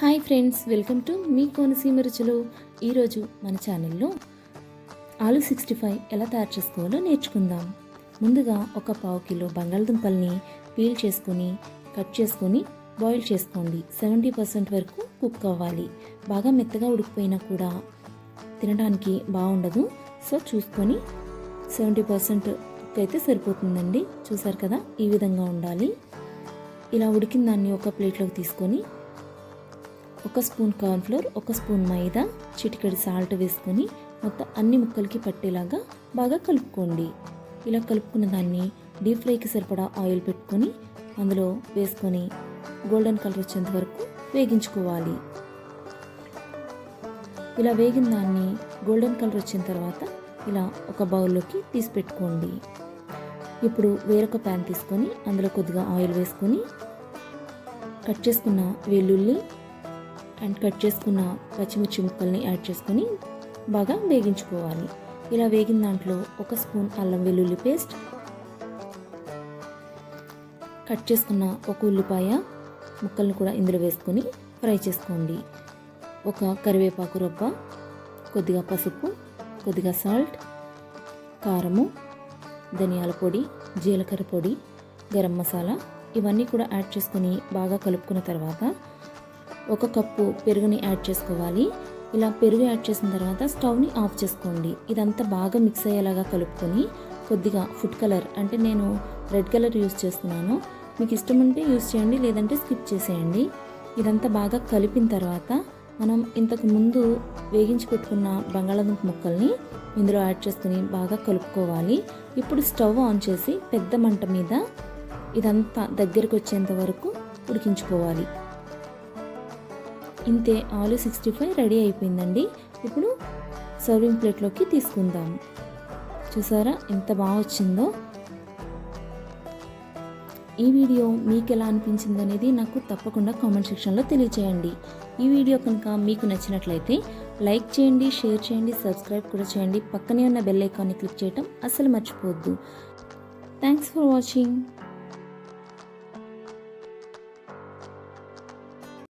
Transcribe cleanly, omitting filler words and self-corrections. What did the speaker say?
Hi friends, welcome to me Konaseema రుచులు. ఈరోజు మన ఛానల్లో ఆలు 65 ఎలా తయారు చేసుకోవాలో నేర్చుకుందాం. ముందుగా ఒక పావు కిలో బంగాళదుంపల్ని పీల్ చేసుకొని కట్ చేసుకొని బాయిల్ చేసుకోండి. 70% వరకు కుక్ అవ్వాలి. బాగా మెత్తగా ఉడికిపోయినా కూడా తినడానికి బాగుండదు. సో చూసుకొని 70% కుక్ అయితే సరిపోతుందండి. చూసారు కదా, ఈ విధంగా ఉండాలి. ఇలా ఉడికిన దాన్ని ఒక ప్లేట్లోకి తీసుకొని 1 స్పూన్ కార్న్ఫ్లోర్, 1 స్పూన్ మైదా, చిటికెడు సాల్ట్ వేసుకొని మొత్తం అన్ని ముక్కలకి పట్టేలాగా బాగా కలుపుకోండి. ఇలా కలుపుకున్న దాన్ని డీప్ ఫ్రైకి సరిపడా ఆయిల్ పెట్టుకొని అందులో వేసుకొని గోల్డెన్ కలర్ వచ్చేంత వరకు వేగించుకోవాలి. ఇలా వేగిన దాన్ని గోల్డెన్ కలర్ వచ్చిన తర్వాత ఇలా ఒక బౌల్లోకి తీసి పెట్టుకోండి. ఇప్పుడు వేరొక ప్యాన్ తీసుకొని అందులో కొద్దిగా ఆయిల్ వేసుకొని కట్ చేసుకున్న వెల్లుల్లి అండ్ కట్ చేసుకున్న పచ్చిమిర్చి ముక్కల్ని యాడ్ చేసుకొని బాగా వేగించుకోవాలి. ఇలా వేగిన దాంట్లో 1 స్పూన్ అల్లం వెల్లుల్లి పేస్ట్, కట్ చేసుకున్న 1 ఉల్లిపాయ ముక్కల్ని కూడా ఇందులో వేసుకొని ఫ్రై చేసుకోండి. 1 కరివేపాకు రొబ్బ, కొద్దిగా పసుపు, కొద్దిగా సాల్ట్, కారము, ధనియాల పొడి, జీలకర్ర పొడి, గరం మసాలా ఇవన్నీ కూడా యాడ్ చేసుకొని బాగా కలుపుకున్న తర్వాత 1 కప్పు పెరుగుని యాడ్ చేసుకోవాలి. ఇలా పెరుగు యాడ్ చేసిన తర్వాత స్టవ్ని ఆఫ్ చేసుకోండి. ఇదంతా బాగా మిక్స్ అయ్యేలాగా కలుపుకొని కొద్దిగా ఫుడ్ కలర్, అంటే నేను రెడ్ కలర్ యూస్ చేస్తున్నాను. మీకు ఇష్టం ఉంటే యూస్ చేయండి, లేదంటే స్కిప్ చేసేయండి. ఇదంతా బాగా కలిపిన తర్వాత మనం ఇంతకు ముందు వేగించి పెట్టుకున్న బంగాళాదుంప ముక్కల్ని ఇందులో యాడ్ చేసుకుని బాగా కలుపుకోవాలి. ఇప్పుడు స్టవ్ ఆన్ చేసి పెద్ద మంట మీద ఇదంతా దగ్గరికి వచ్చేంత వరకు ఉడికించుకోవాలి. ఇంతే, ఆలు 65 రెడీ అయిపోయిందండి. ఇప్పుడు సర్వింగ్ ప్లేట్లోకి తీసుకుందాం. చూసారా ఎంత బాగా వచ్చిందో. ఈ వీడియో మీకు ఎలా అనిపించింది అనేది నాకు తప్పకుండా కామెంట్ సెక్షన్లో తెలియచేయండి. ఈ వీడియో కనుక మీకు నచ్చినట్లయితే లైక్ చేయండి, షేర్ చేయండి, సబ్స్క్రైబ్ కూడా చేయండి. పక్కనే ఉన్న బెల్ ఐకాన్ని క్లిక్ చేయడం అస్సలు మర్చిపోవద్దు. Thanks for watching.